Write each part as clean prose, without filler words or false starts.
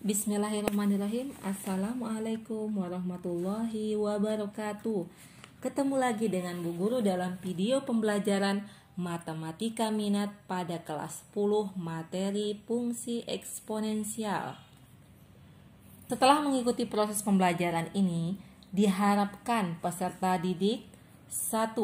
Bismillahirrahmanirrahim. Assalamualaikum warahmatullahi wabarakatuh. Ketemu lagi dengan Bu Guru dalam video pembelajaran Matematika Minat pada kelas 10 materi fungsi eksponensial. Setelah mengikuti proses pembelajaran ini, diharapkan peserta didik 1.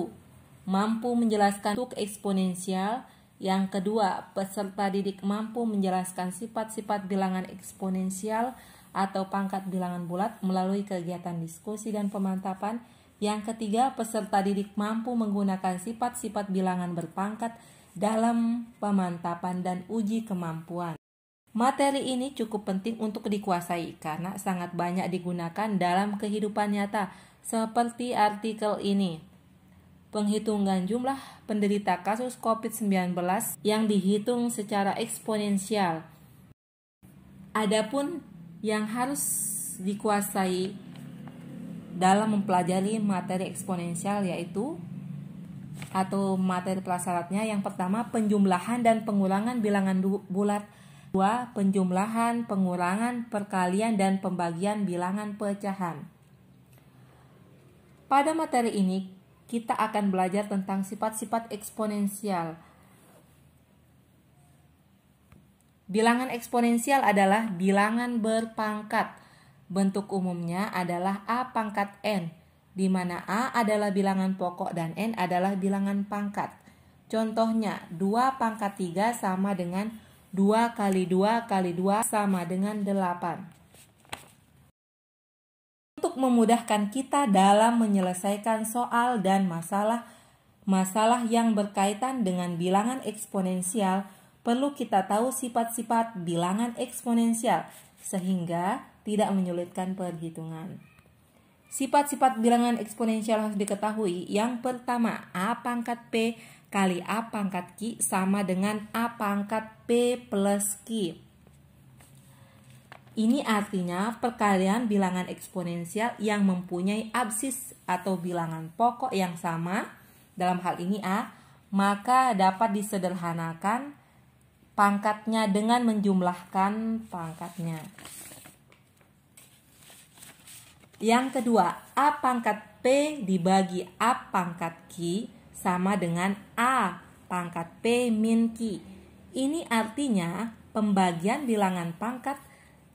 Mampu menjelaskan bentuk eksponensial. Yang kedua, peserta didik mampu menjelaskan sifat-sifat bilangan eksponensial atau pangkat bilangan bulat melalui kegiatan diskusi dan pemantapan. Yang ketiga, peserta didik mampu menggunakan sifat-sifat bilangan berpangkat dalam pemantapan dan uji kemampuan. Materi ini cukup penting untuk dikuasai karena sangat banyak digunakan dalam kehidupan nyata, seperti artikel ini. Penghitungan jumlah penderita kasus COVID-19 yang dihitung secara eksponensial. Adapun yang harus dikuasai dalam mempelajari materi eksponensial yaitu atau materi prasyaratnya, yang pertama penjumlahan dan pengurangan bilangan bulat, 2. Penjumlahan, pengurangan, perkalian, dan pembagian bilangan pecahan. Pada materi ini kita akan belajar tentang sifat-sifat eksponensial. Bilangan eksponensial adalah bilangan berpangkat. Bentuk umumnya adalah A pangkat N, di mana A adalah bilangan pokok dan N adalah bilangan pangkat. Contohnya, 2 pangkat 3 sama dengan 2 kali 2 kali 2 sama dengan 8. Untuk memudahkan kita dalam menyelesaikan soal dan masalah yang berkaitan dengan bilangan eksponensial, perlu kita tahu sifat-sifat bilangan eksponensial sehingga tidak menyulitkan perhitungan. Sifat-sifat bilangan eksponensial harus diketahui. Yang pertama, A pangkat P kali A pangkat Q sama dengan A pangkat P plus Q. Ini artinya perkalian bilangan eksponensial yang mempunyai absis atau bilangan pokok yang sama, dalam hal ini A, maka dapat disederhanakan pangkatnya dengan menjumlahkan pangkatnya. Yang kedua, A pangkat P dibagi A pangkat Q sama dengan A pangkat P min Q. Ini artinya pembagian bilangan pangkat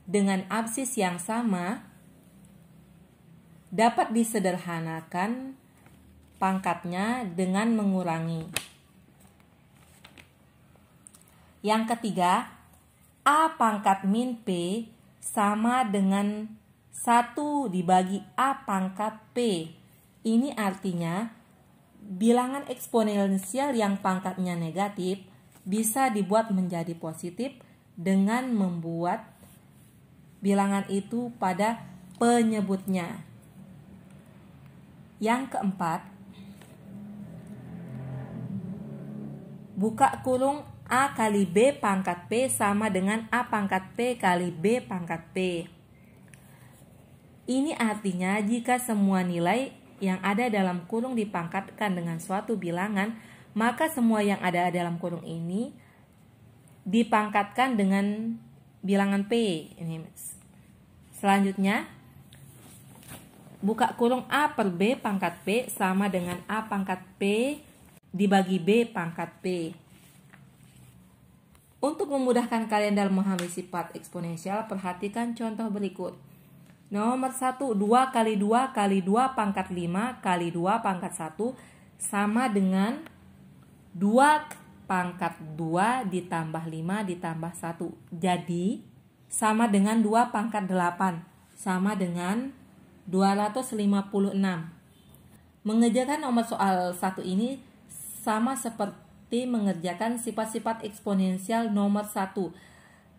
dengan absis yang sama dapat disederhanakan pangkatnya dengan mengurangi. Yang ketiga, A pangkat min P sama dengan 1 dibagi A pangkat P. Ini artinya bilangan eksponensial yang pangkatnya negatif bisa dibuat menjadi positif dengan membuat bilangan itu pada penyebutnya. Yang keempat, buka kurung A kali B pangkat P sama dengan A pangkat P kali B pangkat P. Ini artinya jika semua nilai yang ada dalam kurung dipangkatkan dengan suatu bilangan, maka semua yang ada dalam kurung ini dipangkatkan dengan bilangan P. Selanjutnya, buka kurung A per B pangkat P sama dengan A pangkat P dibagi B pangkat P. Untuk memudahkan kalian dalam memahami sifat eksponensial, perhatikan contoh berikut. Nomor 1, 2 kali 2 kali 2 pangkat 5 kali 2 pangkat 1 sama dengan 2 pangkat 2 ditambah 5 ditambah 1. Jadi sama dengan 2 pangkat 8 sama dengan 256. Mengerjakan nomor soal 1 ini sama seperti mengerjakan sifat-sifat eksponensial nomor 1.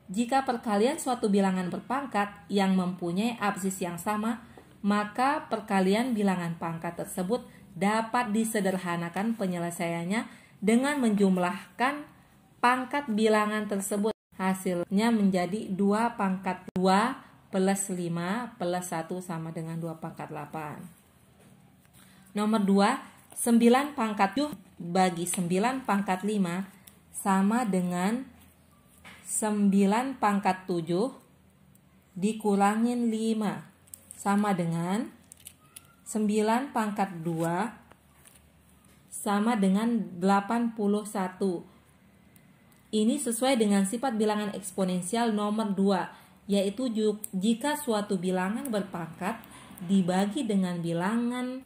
Jika perkalian suatu bilangan berpangkat yang mempunyai absis yang sama, maka perkalian bilangan pangkat tersebut dapat disederhanakan penyelesaiannya dengan menjumlahkan pangkat bilangan tersebut. Hasilnya menjadi 2 pangkat 2 plus 5 plus 1 sama dengan 2 pangkat 8. Nomor 2, 9 pangkat 7 bagi 9 pangkat 5 sama dengan 9 pangkat 7 dikurangin 5 sama dengan 9 pangkat 2 sama dengan 81. Ini sesuai dengan sifat bilangan eksponensial nomor 2, yaitu jika suatu bilangan berpangkat dibagi dengan bilangan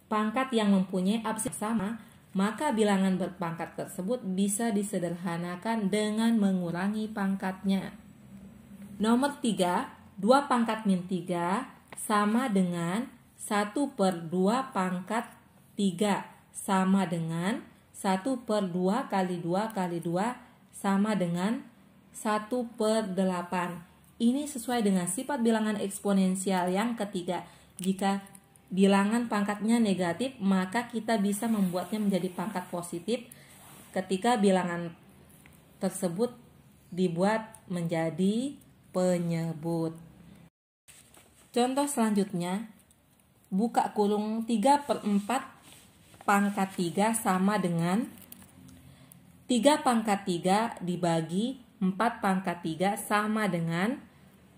pangkat yang mempunyai absis sama, maka bilangan berpangkat tersebut bisa disederhanakan dengan mengurangi pangkatnya. Nomor 3, 2 pangkat min 3 sama dengan 1/2 pangkat 3 sama dengan 1/2 kali 2 kali 2 sama dengan 1/8. Ini sesuai dengan sifat bilangan eksponensial yang ketiga. Jika bilangan pangkatnya negatif, maka kita bisa membuatnya menjadi pangkat positif ketika bilangan tersebut dibuat menjadi penyebut. Contoh selanjutnya, buka kurung 3/4 pangkat 3 sama dengan 3 pangkat 3 dibagi 4 pangkat 3 sama dengan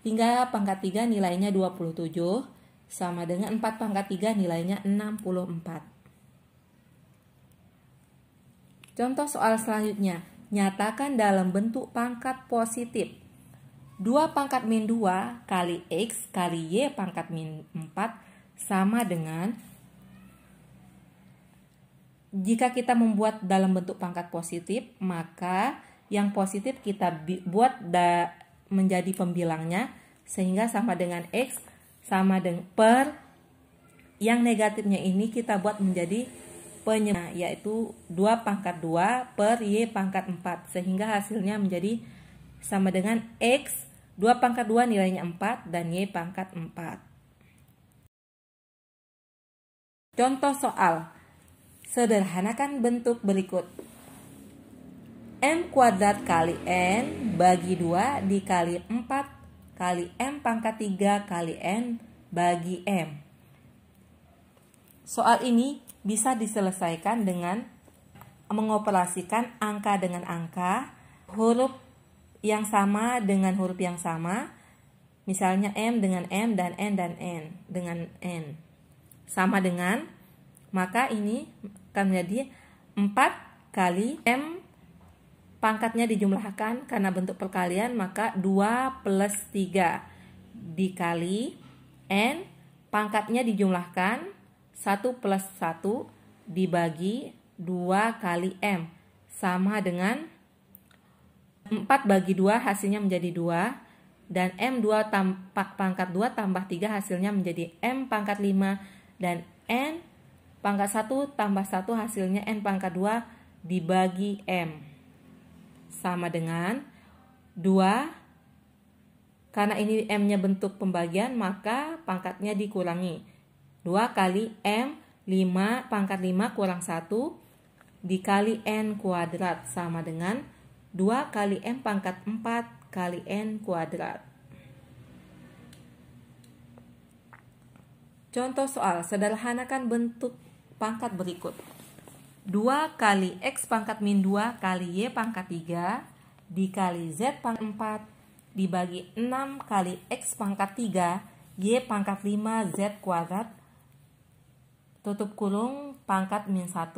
3 pangkat 3 nilainya 27 sama dengan 4 pangkat 3 nilainya 64. Contoh soal selanjutnya, nyatakan dalam bentuk pangkat positif. 2 pangkat min 2 kali X kali Y pangkat min 4 sama dengan, jika kita membuat dalam bentuk pangkat positif, maka yang positif kita buat menjadi pembilangnya sehingga sama dengan X sama dengan per, yang negatifnya ini kita buat menjadi penyebut, yaitu 2 pangkat 2 per Y pangkat 4, sehingga hasilnya menjadi sama dengan X 2 pangkat 2 nilainya 4 dan Y pangkat 4. Contoh soal, sederhanakan bentuk berikut. M kuadrat kali N bagi 2 dikali 4 kali M pangkat 3 kali N bagi M. Soal ini bisa diselesaikan dengan mengoperasikan angka dengan angka, huruf yang sama dengan huruf yang sama, misalnya M dengan M dan N dengan N. Sama dengan, maka ini akan menjadi 4 kali M pangkatnya dijumlahkan karena bentuk perkalian, maka 2 plus 3 dikali N pangkatnya dijumlahkan 1 plus 1 dibagi 2 kali M sama dengan 4 bagi 2 hasilnya menjadi 2 dan M2 pangkat 2 tambah 3 hasilnya menjadi M pangkat 5 dan N pangkat 1 tambah 1 hasilnya N pangkat 2 dibagi M sama dengan 2. Karena ini M-nya bentuk pembagian, maka pangkatnya dikurangi. 2 kali M 5 pangkat 5 kurang 1 dikali N kuadrat sama dengan 2 kali M pangkat 4 kali N kuadrat. Contoh soal, sederhanakan bentuk pangkat berikut. 2 kali X pangkat min 2 kali Y pangkat 3 dikali Z pangkat 4 dibagi 6 kali X pangkat 3 Y pangkat 5 Z kuadrat tutup kurung pangkat min 1.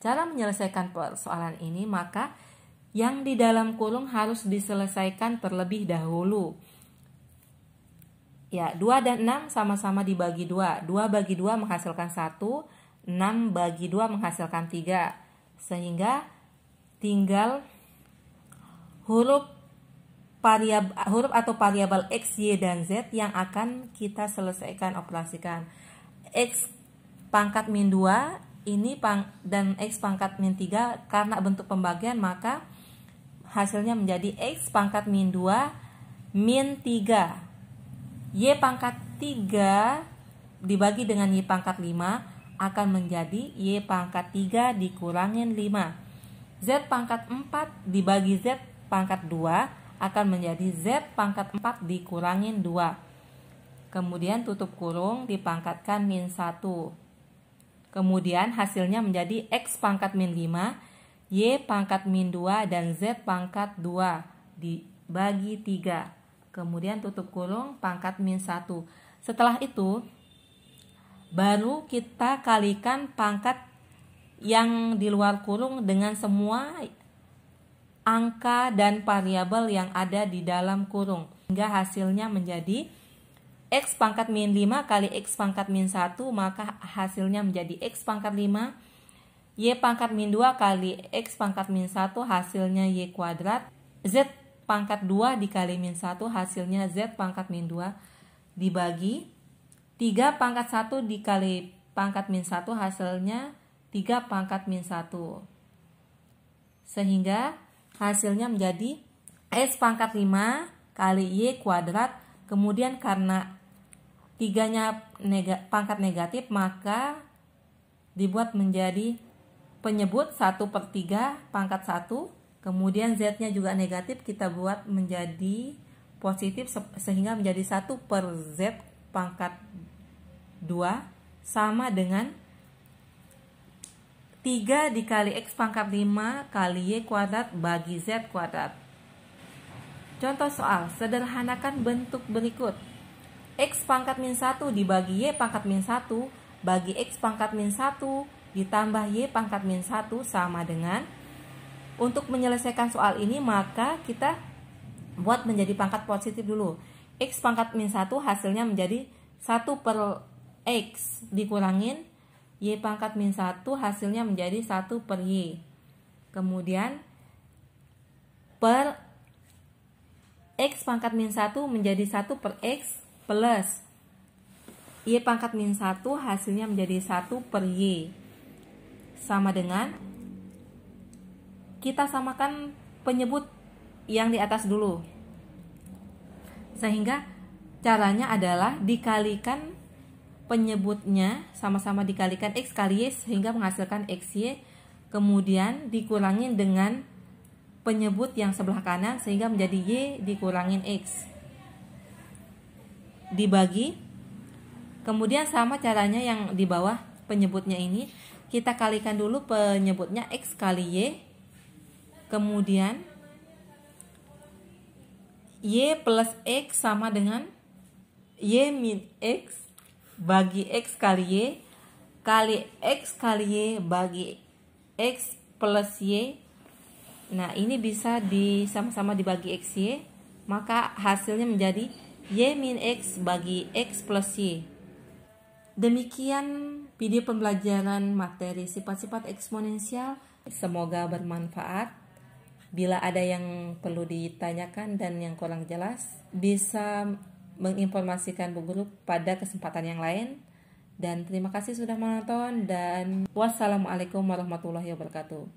Cara menyelesaikan persoalan ini, maka yang di dalam kurung harus diselesaikan terlebih dahulu. Ya, 2 dan 6 sama-sama dibagi 2. 2 bagi 2 menghasilkan 1. 6 bagi 2 menghasilkan 3. Sehingga tinggal huruf atau variabel X, Y, dan Z yang akan kita selesaikan operasikan. X pangkat min 2 ini dan X pangkat min 3 karena bentuk pembagian, maka hasilnya menjadi X pangkat min 2 min 3. Y pangkat 3 dibagi dengan Y pangkat 5 akan menjadi Y pangkat 3 dikurangin 5. Z pangkat 4 dibagi Z pangkat 2 akan menjadi Z pangkat 4 dikurangin 2. Kemudian tutup kurung dipangkatkan min 1. Kemudian hasilnya menjadi X pangkat min 5, Y pangkat min 2 dan Z pangkat 2 dibagi 3. kemudian tutup kurung, pangkat min 1. Setelah itu baru kita kalikan pangkat yang di luar kurung dengan semua angka dan variabel yang ada di dalam kurung, hingga hasilnya menjadi X pangkat min 5 kali X pangkat min 1, maka hasilnya menjadi X pangkat 5. Y pangkat min 2 kali X pangkat min 1, hasilnya Y kuadrat. Z pangkat 2 dikali min 1, hasilnya Z pangkat min 2, dibagi 3 pangkat 1 dikali pangkat min 1, hasilnya 3 pangkat min 1. Sehingga hasilnya menjadi S pangkat 5 kali Y kuadrat. Kemudian karena 3-nya pangkat negatif, maka dibuat menjadi penyebut 1/3 pangkat 1. Kemudian Z-nya juga negatif, kita buat menjadi positif sehingga menjadi 1/Z pangkat 2 sama dengan 3 dikali X pangkat 5 kali Y kuadrat bagi Z kuadrat. Contoh soal, sederhanakan bentuk berikut. X pangkat min 1 dibagi Y pangkat min 1 bagi X pangkat min 1 ditambah Y pangkat min 1 sama dengan, untuk menyelesaikan soal ini maka kita buat menjadi pangkat positif dulu. X pangkat min 1 hasilnya menjadi 1/X dikurangin Y pangkat min 1 hasilnya menjadi 1/Y. Kemudian per X pangkat min 1 menjadi 1/X plus Y pangkat min 1 hasilnya menjadi 1/Y. Sama dengan, kita samakan penyebut yang di atas dulu. Sehingga caranya adalah dikalikan penyebutnya, sama-sama dikalikan X kali Y sehingga menghasilkan XY. Kemudian dikurangin dengan penyebut yang sebelah kanan sehingga menjadi Y dikurangin X. Dibagi. Kemudian sama caranya yang di bawah penyebutnya ini, kita kalikan dulu penyebutnya X kali Y. Kemudian Y plus X sama dengan Y min X bagi X kali Y kali X kali Y bagi X plus Y. Nah, ini bisa sama-sama dibagi XY, maka hasilnya menjadi Y min X bagi X plus Y. Demikian video pembelajaran materi sifat-sifat eksponensial. Semoga bermanfaat. Bila ada yang perlu ditanyakan dan yang kurang jelas, bisa menginformasikan Bu Guru pada kesempatan yang lain. Dan terima kasih sudah menonton, dan wassalamualaikum warahmatullahi wabarakatuh.